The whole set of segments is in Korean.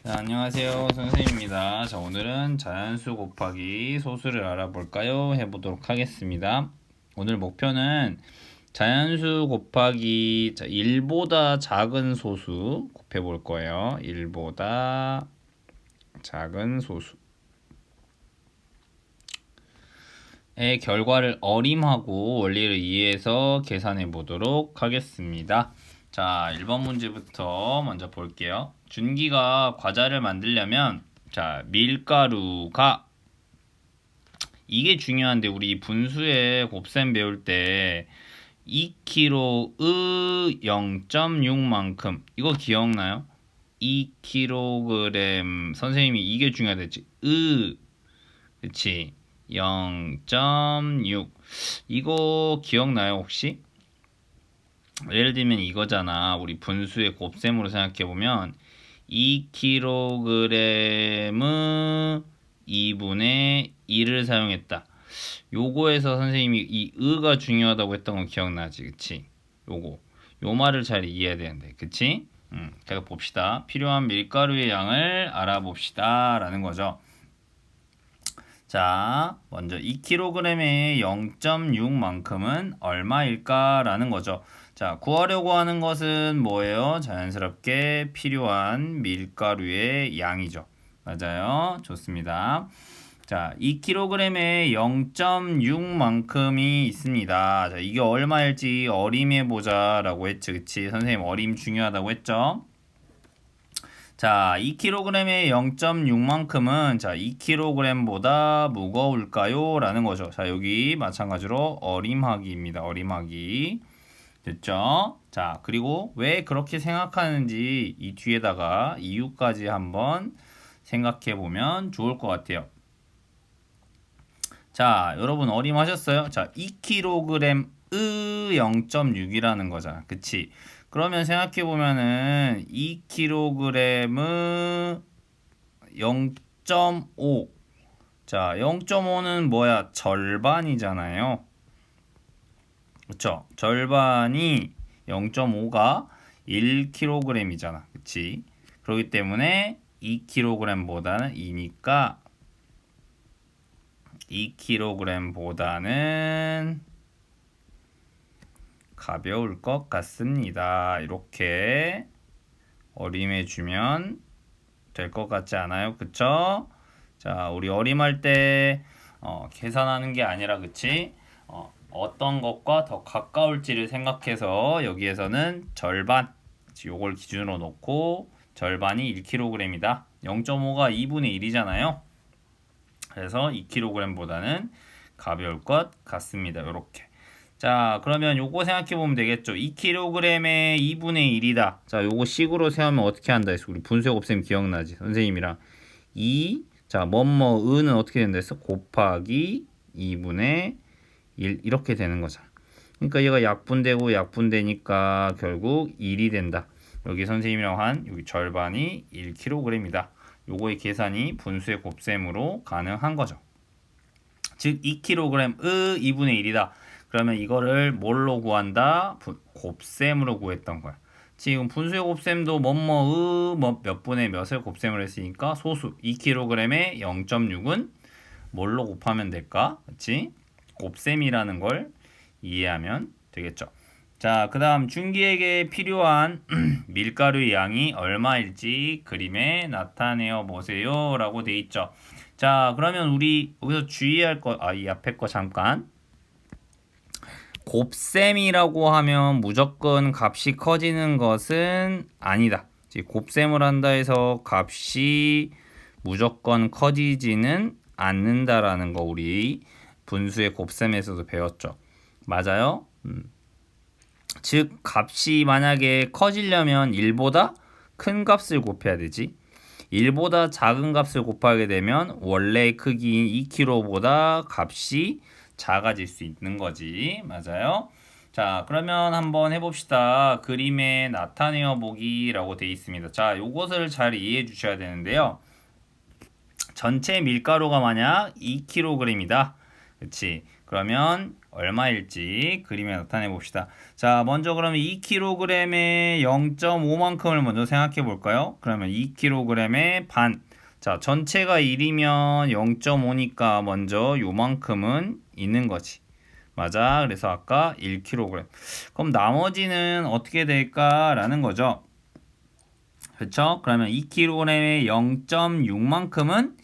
자, 안녕하세요. 선생님입니다. 자, 오늘은 자연수 곱하기 소수를 알아볼까요? 해보도록 하겠습니다. 오늘 목표는 자연수 곱하기 1보다 작은 소수 곱해볼 거예요. 1보다 작은 소수의 결과를 어림하고 원리를 이해해서 계산해 보도록 하겠습니다. 자, 1번 문제부터 먼저 볼게요. 준기가 과자를 만들려면 밀가루가 이게 중요한데 우리 분수의 곱셈 배울 때 2kg의 0.6만큼 이거 기억나요? 2kg 선생님이 이게 중요하댔지. 그치? 0.6 이거 기억나요 혹시? 예를 들면 이거잖아. 우리 분수의 곱셈으로 생각해보면 2kg의 2분의 1을 사용했다. 요거에서 선생님이 이 의가 중요하다고 했던 거 기억나지? 그치? 요 말을 잘 이해해야 되는데 그치? 계속 봅시다. 필요한 밀가루의 양을 알아봅시다 라는 거죠. 자, 먼저 2kg의 0.6만큼은 얼마일까? 라는 거죠. 자, 구하려고 하는 것은 뭐예요? 자연스럽게 필요한 밀가루의 양이죠. 맞아요. 좋습니다. 자, 2kg에 0.6만큼이 있습니다. 자, 이게 얼마일지 어림해보자라고 했죠. 그치? 선생님 어림 중요하다고 했죠? 자, 2kg에 0.6만큼은 2kg보다 무거울까요? 라는 거죠. 자, 여기 마찬가지로 어림하기입니다. 어림하기. 됐죠? 자, 그리고 왜 그렇게 생각하는지 이 뒤에다가 이유까지 한번 생각해 보면 좋을 것 같아요. 자, 여러분 어림하셨어요? 자, 2kg의 0.6이라는 거잖아. 그치? 그러면 생각해 보면은 2kg의 0.5. 자, 0.5는 뭐야? 절반이잖아요. 그쵸? 절반이 0.5가 1kg이잖아. 그치? 그렇기 때문에 2kg보다는 2니까 2kg보다는 가벼울 것 같습니다. 이렇게 어림해주면 될 것 같지 않아요? 그쵸? 자, 우리 어림할 때 계산하는 게 아니라 그치? 어떤 것과 더 가까울지를 생각해서 여기에서는 절반 요걸 기준으로 놓고 절반이 1kg이다. 0.5가 2분의 1이잖아요. 그래서 2kg보다는 가벼울 것 같습니다. 요렇게. 자, 그러면 요거 생각해 보면 되겠죠. 2kg에 2분의 1이다. 자, 요거 식으로 세우면 어떻게 한다 했어? 우리 분수의 곱셈 기억나지? 선생님이랑 2, 자, 은은 어떻게 된다 했어? 곱하기 2분의 1 이렇게 되는 거잖아. 그러니까 얘가 약분되고 약분되니까 결국 1이 된다. 여기 선생님이랑 한 여기 절반이 1kg이다. 요거의 계산이 분수의 곱셈으로 가능한 거죠. 즉 2kg의 2분의 1이다. 그러면 이거를 뭘로 구한다? 곱셈으로 구했던 거야. 지금 분수의 곱셈도 몇 분의 몇을 곱셈을 했으니까 소수 2kg에 0.6은 뭘로 곱하면 될까? 그치? 곱셈이라는 걸 이해하면 되겠죠. 자, 그 다음 준기에게 필요한 밀가루의 양이 얼마일지 그림에 나타내어 보세요 라고 돼 있죠. 자, 그러면 우리 여기서 주의할 거, 이 앞에 거 잠깐. 곱셈이라고 하면 무조건 값이 커지는 것은 아니다. 곱셈을 한다 해서 값이 무조건 커지지는 않는다라는 거 우리 분수의 곱셈에서도 배웠죠. 맞아요? 즉 값이 만약에 커지려면 1보다 큰 값을 곱해야 되지. 1보다 작은 값을 곱하게 되면 원래 크기인 2kg보다 값이 작아질 수 있는 거지. 맞아요? 자, 그러면 한번 해봅시다. 그림에 나타내어 보기라고 되어 있습니다. 자, 요것을 잘 이해해 주셔야 되는데요. 전체 밀가루가 만약 2kg이다. 그치? 그러면 얼마일지 그림에 나타내 봅시다. 자, 먼저 그러면 2kg에 0.5만큼을 먼저 생각해 볼까요? 그러면 2kg의 반. 자, 전체가 1이면 0.5니까 먼저 요만큼은 있는 거지. 맞아. 그래서 아까 1kg. 그럼 나머지는 어떻게 될까라는 거죠. 그렇죠? 그러면 2kg에 0.6만큼은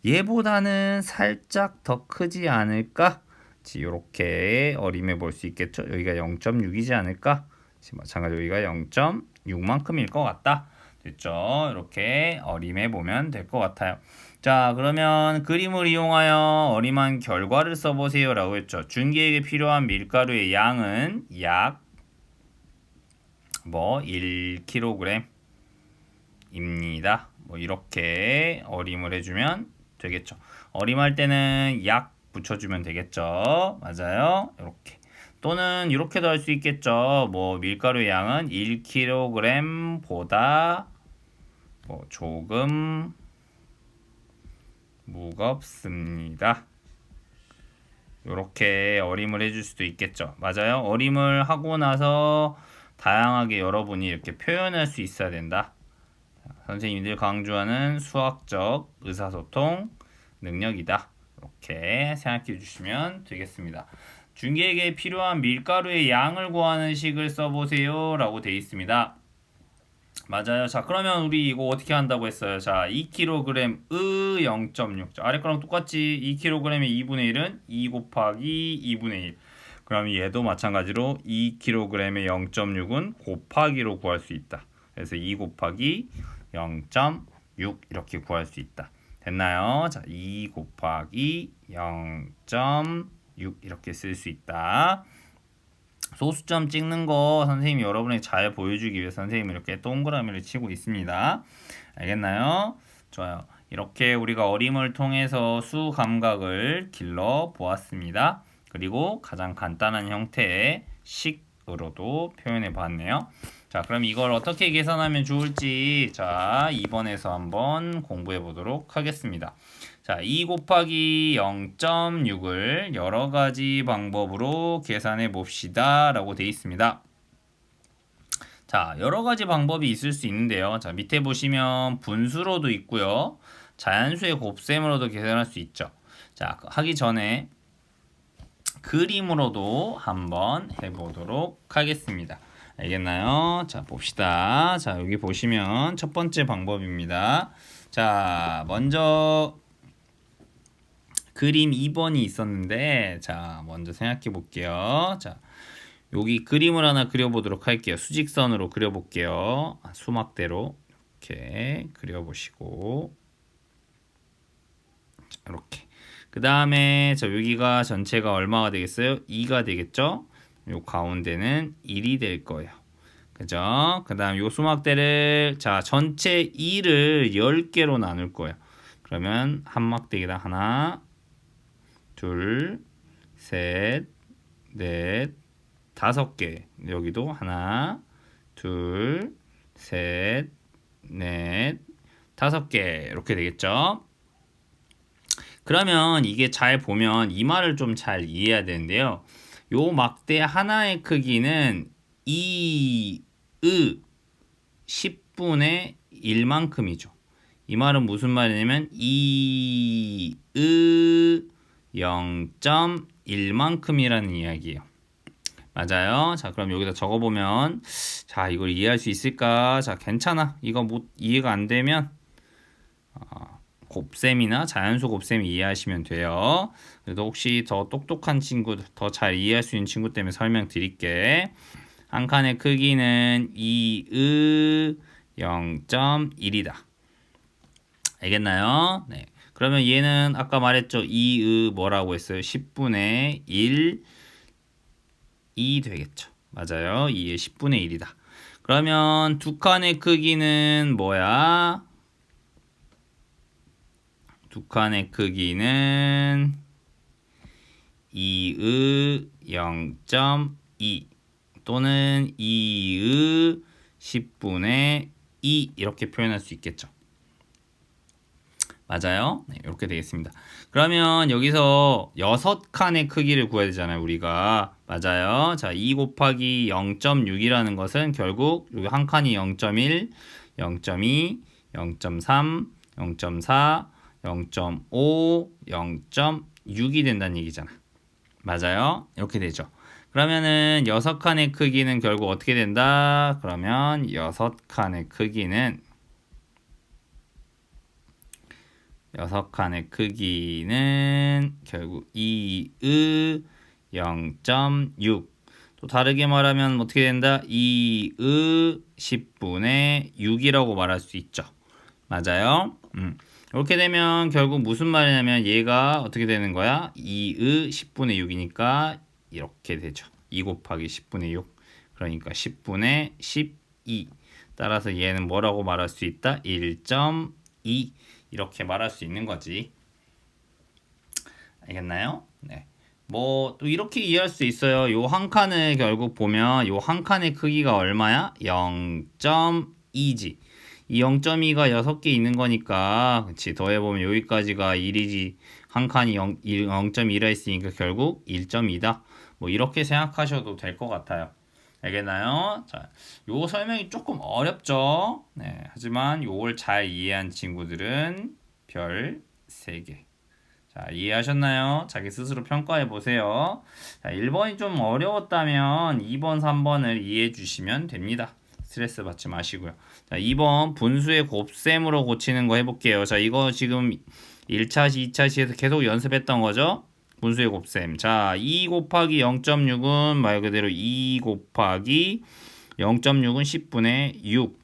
얘보다는 살짝 더 크지 않을까? 이렇게 어림해 볼 수 있겠죠. 여기가 0.6이지 않을까? 마찬가지로 여기가 0.6만큼일 것 같다. 됐죠? 이렇게 어림해 보면 될 것 같아요. 자, 그러면 그림을 이용하여 어림한 결과를 써보세요 라고 했죠. 준기에게 필요한 밀가루의 양은 약 1kg 입니다. 이렇게 어림을 해주면 되겠죠. 어림할 때는 약 붙여주면 되겠죠. 맞아요. 이렇게. 또는 이렇게도 할 수 있겠죠. 밀가루의 양은 1kg보다 조금 무겁습니다. 이렇게 어림을 해줄 수도 있겠죠. 맞아요. 어림을 하고 나서 다양하게 여러분이 이렇게 표현할 수 있어야 된다. 선생님들 강조하는 수학적 의사소통 능력이다. 이렇게 생각해 주시면 되겠습니다. 준기에게 필요한 밀가루의 양을 구하는 식을 써보세요 라고 되어 있습니다. 맞아요. 자, 그러면 우리 이거 어떻게 한다고 했어요? 자, 2kg의 0.6. 자, 아래 거랑 똑같지. 2kg의 2분의 1은 2 곱하기 2분의 1. 그럼 얘도 마찬가지로 2kg의 0.6은 곱하기로 구할 수 있다. 그래서 2 곱하기 0.6 이렇게 구할 수 있다. 됐나요? 자, 2 곱하기 0.6 이렇게 쓸 수 있다. 소수점 찍는 거 선생님이 여러분에게 잘 보여주기 위해서 선생님이 이렇게 동그라미를 치고 있습니다. 알겠나요? 좋아요. 이렇게 우리가 어림을 통해서 수 감각을 길러 보았습니다. 그리고 가장 간단한 형태의 식으로도 표현해 보았네요. 자, 그럼 이걸 어떻게 계산하면 좋을지 2번에서 한번 공부해 보도록 하겠습니다. 자, 2 곱하기 0.6을 여러 가지 방법으로 계산해 봅시다 라고 되어 있습니다. 자, 여러 가지 방법이 있을 수 있는데요. 자, 밑에 보시면 분수로도 있고요. 자연수의 곱셈으로도 계산할 수 있죠. 자, 하기 전에 그림으로도 한번 해보도록 하겠습니다. 알겠나요? 자, 봅시다. 자, 여기 보시면 첫 번째 방법입니다. 자, 먼저 그림 2번이 있었는데, 자, 먼저 생각해 볼게요. 자, 여기 그림을 하나 그려보도록 할게요. 수직선으로 그려볼게요. 수막대로 이렇게 그려보시고, 자, 이렇게. 그 다음에 저 여기가 전체가 얼마가 되겠어요? 2가 되겠죠? 요 가운데는 1이 될 거예요. 그죠? 그 다음 요 수막대를 자 전체 2를 10개로 나눌 거예요. 그러면 한 막대기다 하나 둘 셋 넷 5개 여기도 하나 둘 셋 넷 5개 이렇게 되겠죠? 그러면 이게 잘 보면 이 말을 좀 잘 이해해야 되는데요. 요 막대 하나의 크기는 10분의 1만큼이죠. 이 말은 무슨 말이냐면 0.1만큼이라는 이야기예요. 맞아요. 자, 그럼 여기다 적어보면 자, 이걸 이해할 수 있을까? 자, 괜찮아. 이거 이해가 안 되면 곱셈이나 자연수 곱셈 이해하시면 돼요. 그래도 혹시 더 똑똑한 친구, 더 잘 이해할 수 있는 친구 때문에 설명드릴게. 한 칸의 크기는 0.1이다. 알겠나요? 네. 그러면 얘는 아까 말했죠. 뭐라고 했어요? 10분의 1, 2 되겠죠. 맞아요. 2의 10분의 1이다. 그러면 두 칸의 크기는 뭐야? 두 칸의 크기는 2의 0.2 또는 2의 10분의 2 이렇게 표현할 수 있겠죠. 맞아요? 네, 이렇게 되겠습니다. 그러면 여기서 6칸의 크기를 구해야 되잖아요, 우리가. 맞아요. 자, 2 곱하기 0.6이라는 것은 결국 여기 한 칸이 0.1, 0.2, 0.3, 0.4, 0.5, 0.6이 된다는 얘기잖아. 맞아요. 이렇게 되죠. 그러면은 6칸의 크기는 결국 어떻게 된다? 그러면 6칸의 크기는 6칸의 크기는 결국 2의 0.6. 또 다르게 말하면 어떻게 된다? 2의 10분의 6이라고 말할 수 있죠. 맞아요. 이렇게 되면 결국 무슨 말이냐면 얘가 어떻게 되는 거야? 2의 10분의 6이니까 이렇게 되죠. 2 곱하기 10분의 6. 그러니까 10분의 12. 따라서 얘는 뭐라고 말할 수 있다? 1.2 이렇게 말할 수 있는 거지. 알겠나요? 네. 뭐 또 이렇게 이해할 수 있어요. 요 한 칸을 결국 보면 요 한 칸의 크기가 얼마야? 0.2지. 이 0.2가 6개 있는 거니까 그치 더해보면 여기까지가 1이지. 한 칸이 0.2라 했으니까 결국 1.2다. 뭐 이렇게 생각하셔도 될 것 같아요. 알겠나요? 자, 요 설명이 조금 어렵죠? 네, 하지만 요걸 잘 이해한 친구들은 별 3개. 자, 이해하셨나요? 자기 스스로 평가해 보세요. 자, 1번이 좀 어려웠다면 2번, 3번을 이해해 주시면 됩니다. 스트레스 받지 마시고요. 자, 2번 분수의 곱셈으로 고치는 거 해볼게요. 자, 이거 지금 1차시, 2차시에서 계속 연습했던 거죠? 분수의 곱셈. 자, 2 곱하기 0.6은 말 그대로 2 곱하기 0.6은 10분의 6.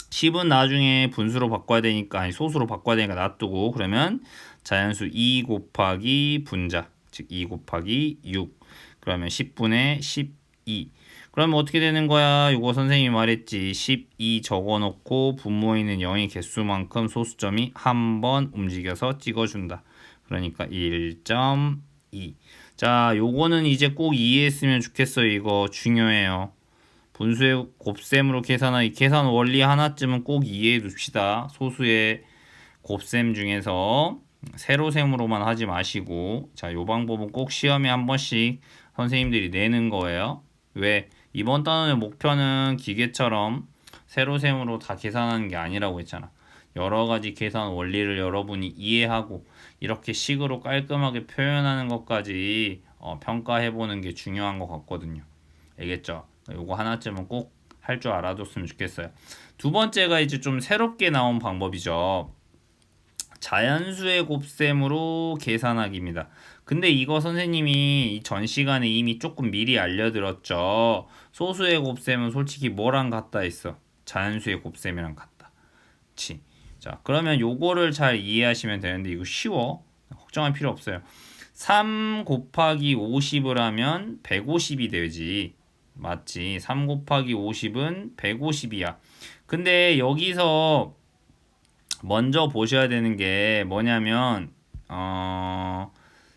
10은 나중에 분수로 바꿔야 되니까, 아니 소수로 바꿔야 되니까 놔두고, 그러면 자연수 2 곱하기 분자, 즉 2 곱하기 6. 그러면 10분의 12. 그러면 어떻게 되는 거야? 이거 선생님이 말했지. 12 적어놓고 분모에 있는 0의 개수만큼 소수점이 한 번 움직여서 찍어준다. 그러니까 1.2. 자, 요거는 이제 꼭 이해했으면 좋겠어요. 이거 중요해요. 분수의 곱셈으로 계산하기 계산 원리 하나쯤은 꼭 이해해 둡시다. 소수의 곱셈 중에서 세로셈으로만 하지 마시고 자, 요 방법은 꼭 시험에 한 번씩 선생님들이 내는 거예요. 왜? 이번 단원의 목표는 기계처럼 세로셈으로 다 계산하는 게 아니라고 했잖아. 여러 가지 계산 원리를 여러분이 이해하고 이렇게 식으로 깔끔하게 표현하는 것까지 평가해 보는 게 중요한 것 같거든요. 알겠죠? 요거 하나쯤은 꼭 할 줄 알아뒀으면 좋겠어요. 두 번째가 이제 좀 새롭게 나온 방법이죠. 자연수의 곱셈으로 계산하기입니다. 근데 이거 선생님이 전 시간에 이미 조금 미리 알려드렸죠. 소수의 곱셈은 솔직히 뭐랑 같다 했어? 자연수의 곱셈이랑 같다. 그치? 자, 그러면 요거를 잘 이해하시면 되는데 이거 쉬워. 걱정할 필요 없어요. 3 곱하기 50을 하면 150이 되지. 맞지? 3 곱하기 50은 150이야. 근데 여기서 먼저 보셔야 되는 게 뭐냐면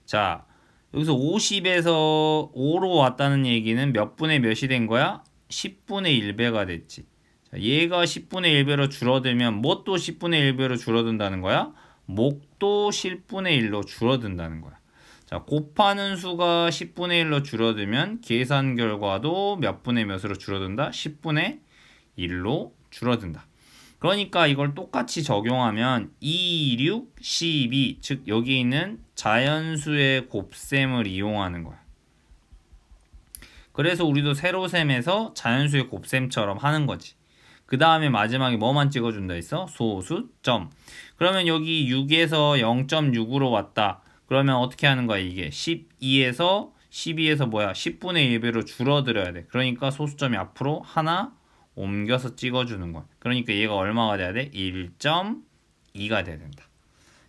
자, 여기서 50에서 5로 왔다는 얘기는 몇 분의 몇이 된 거야? 10분의 1배가 됐지. 자, 얘가 10분의 1배로 줄어들면 뭣도 10분의 1배로 줄어든다는 거야? 목도 10분의 1로 줄어든다는 거야. 자, 곱하는 수가 10분의 1로 줄어들면 계산 결과도 몇 분의 몇으로 줄어든다? 10분의 1로 줄어든다. 그러니까 이걸 똑같이 적용하면 2, 6, 12, 즉 여기 있는 자연수의 곱셈을 이용하는 거야. 그래서 우리도 세로셈에서 자연수의 곱셈처럼 하는 거지. 그 다음에 마지막에 뭐만 찍어준다 했어? 소수점. 그러면 여기 6에서 0.6으로 왔다. 그러면 어떻게 하는 거야 이게? 12에서 뭐야? 10분의 1배로 줄어들어야 돼. 그러니까 소수점이 앞으로 하나 옮겨서 찍어주는 거야. 그러니까 얘가 얼마가 돼야 돼? 1.2가 돼야 된다.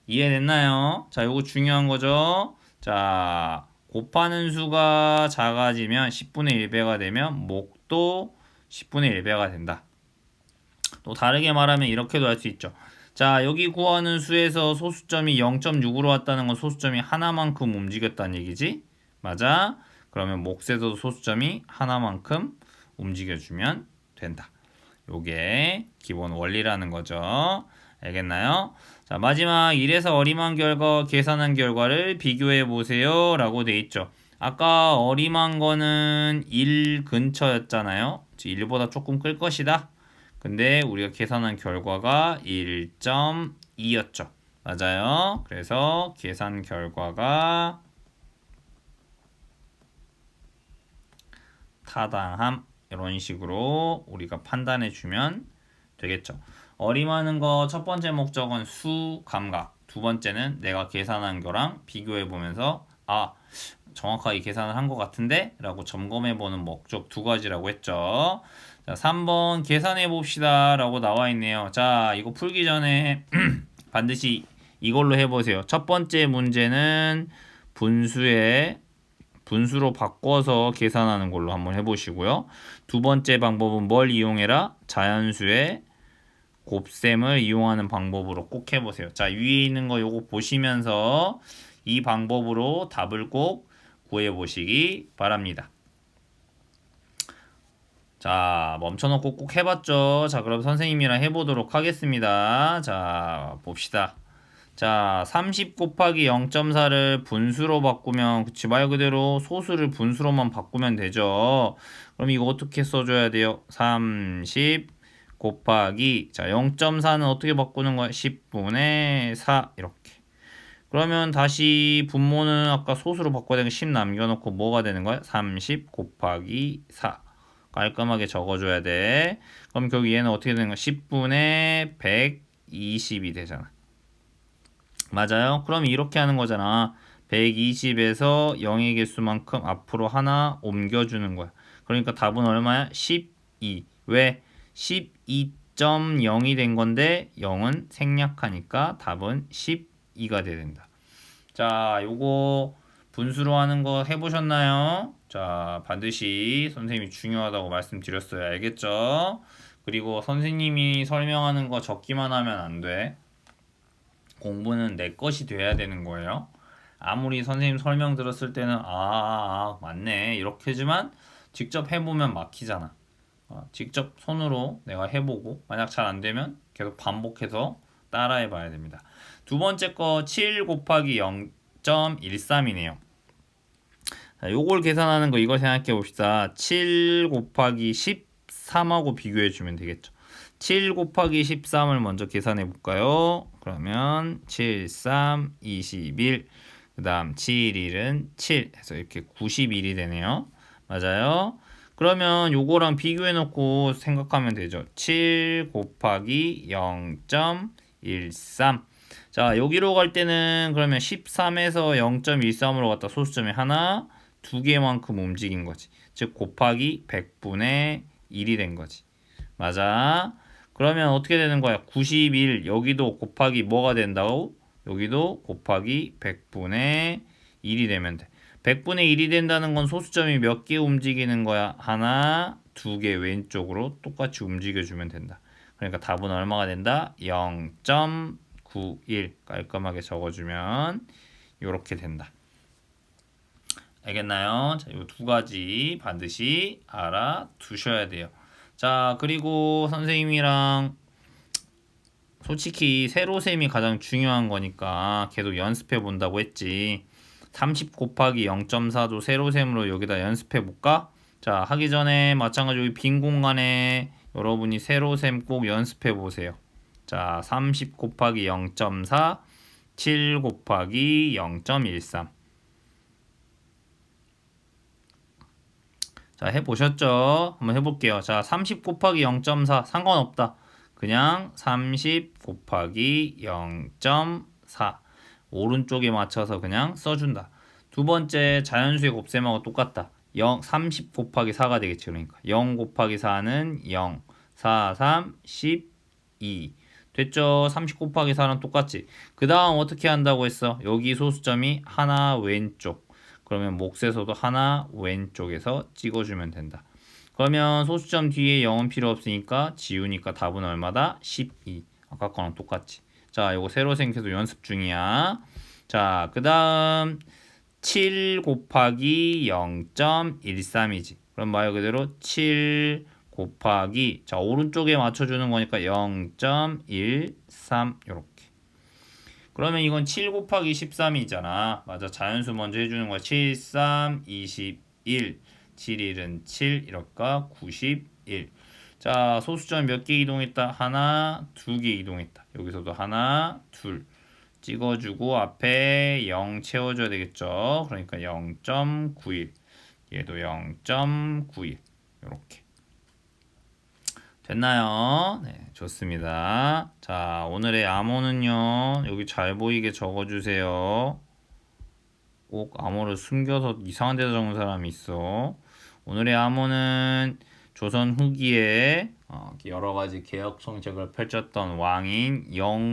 이해됐나요? 자, 요거 중요한 거죠. 자, 곱하는 수가 작아지면 10분의 1배가 되면 목도 10분의 1배가 된다. 또 다르게 말하면 이렇게도 할 수 있죠. 자, 여기 구하는 수에서 소수점이 0.6으로 왔다는 건 소수점이 하나만큼 움직였다는 얘기지? 맞아? 그러면 몫에서도 소수점이 하나만큼 움직여주면 된다. 요게 기본 원리라는 거죠. 알겠나요? 자, 마지막 1에서 어림한 결과 계산한 결과를 비교해 보세요 라고 돼 있죠. 아까 어림한 거는 1 근처였잖아요. 1보다 조금 끌 것이다. 근데 우리가 계산한 결과가 1.2였죠. 맞아요. 그래서 계산 결과가 타당함 이런 식으로 우리가 판단해 주면 되겠죠. 어림하는 거 첫 번째 목적은 수, 감각. 두 번째는 내가 계산한 거랑 비교해 보면서 정확하게 계산을 한 것 같은데? 라고 점검해 보는 목적 두 가지라고 했죠. 자, 3번 계산해 봅시다 라고 나와 있네요. 자, 이거 풀기 전에 반드시 이걸로 해보세요. 첫 번째 문제는 분수로 바꿔서 계산하는 걸로 한번 해보시고요. 두 번째 방법은 뭘 이용해라? 자연수의 곱셈을 이용하는 방법으로 꼭 해보세요. 자, 위에 있는 거 요거 보시면서 이 방법으로 답을 꼭 구해보시기 바랍니다. 자, 멈춰놓고 꼭 해봤죠. 자, 그럼 선생님이랑 해보도록 하겠습니다. 자, 봅시다. 자, 30 곱하기 0.4를 분수로 바꾸면 그치 말 그대로 소수를 분수로만 바꾸면 되죠. 그럼 이거 어떻게 써줘야 돼요? 30 곱하기 자 0.4는 어떻게 바꾸는 거야? 10분의 4 이렇게. 그러면 다시 분모는 아까 소수로 바꿔야 되는 10 남겨놓고 뭐가 되는 거야? 30 곱하기 4 깔끔하게 적어줘야 돼. 그럼 결국 얘는 어떻게 되는 거야? 10분의 120이 되잖아. 맞아요? 그럼 이렇게 하는 거잖아. 120에서 0의 개수만큼 앞으로 하나 옮겨주는 거야. 그러니까 답은 얼마야? 12. 왜? 12.0이 된 건데 0은 생략하니까 답은 12가 돼야 된다. 자, 요거 분수로 하는 거 해보셨나요? 자, 반드시 선생님이 중요하다고 말씀드렸어요. 알겠죠? 그리고 선생님이 설명하는 거 적기만 하면 안 돼. 공부는 내 것이 돼야 되는 거예요. 아무리 선생님 설명 들었을 때는 맞네 이렇게 하지만 직접 해보면 막히잖아. 직접 손으로 내가 해보고 만약 잘 안되면 계속 반복해서 따라해 봐야 됩니다. 두 번째 거 7 곱하기 0.13이네요. 자, 요걸 계산하는 거 이걸 생각해 봅시다. 7 곱하기 13하고 비교해 주면 되겠죠. 7 곱하기 13을 먼저 계산해 볼까요? 그러면 7, 3, 21, 그 다음 7, 1은 7 해서 이렇게 91이 되네요. 맞아요? 그러면 요거랑 비교해 놓고 생각하면 되죠. 7 곱하기 0.13. 자, 여기로 갈 때는 그러면 13에서 0.13으로 갔다 소수점이 하나, 두 개만큼 움직인 거지. 즉 곱하기 100분의 1이 된 거지. 맞아. 그러면 어떻게 되는 거야? 91 여기도 곱하기 뭐가 된다고? 여기도 곱하기 100분의 1이 되면 돼. 100분의 1이 된다는 건 소수점이 몇 개 움직이는 거야? 하나, 두 개 왼쪽으로 똑같이 움직여주면 된다. 그러니까 답은 얼마가 된다? 0.91 깔끔하게 적어주면 이렇게 된다. 알겠나요? 자, 이 두 가지 반드시 알아두셔야 돼요. 자, 그리고 선생님이랑 솔직히 세로셈이 가장 중요한 거니까 계속 연습해 본다고 했지. 30 곱하기 0.4도 세로셈으로 여기다 연습해 볼까? 자, 하기 전에 마찬가지로 빈 공간에 여러분이 세로셈 꼭 연습해 보세요. 자, 30 곱하기 0.4, 7 곱하기 0.13. 자, 해보셨죠? 한번 해볼게요. 자, 30 곱하기 0.4 상관없다. 그냥 30 곱하기 0.4 오른쪽에 맞춰서 그냥 써준다. 두 번째 자연수의 곱셈하고 똑같다. 30 곱하기 4가 되겠지. 그러니까 0 곱하기 4는 0, 4, 3, 12 됐죠? 30 곱하기 4는 똑같지. 그 다음 어떻게 한다고 했어? 여기 소수점이 하나 왼쪽. 그러면 몫에서도 하나 왼쪽에서 찍어주면 된다. 그러면 소수점 뒤에 0은 필요 없으니까 지우니까 답은 얼마다? 12. 아까 거랑 똑같지. 자, 요거 세로셈 계속 연습 중이야. 자, 그 다음 7 곱하기 0.13이지. 그럼 말 그대로 7 곱하기 자 오른쪽에 맞춰주는 거니까 0.13 요렇게. 그러면 이건 7 곱하기 13이잖아. 맞아. 자연수 먼저 해주는 거야. 7, 3, 21 7, 1은 7 이럴까 91. 자 소수점 몇 개 이동했다? 하나, 두 개 이동했다. 여기서도 하나, 둘 찍어주고 앞에 0 채워줘야 되겠죠. 그러니까 0.91 얘도 0.91 이렇게 됐나요? 네, 좋습니다. 자, 오늘의 암호는요. 여기 잘 보이게 적어주세요. 꼭 암호를 숨겨서 이상한 데다 적는 사람이 있어. 오늘의 암호는 조선 후기에 여러 가지 개혁 정책을 펼쳤던 왕인 영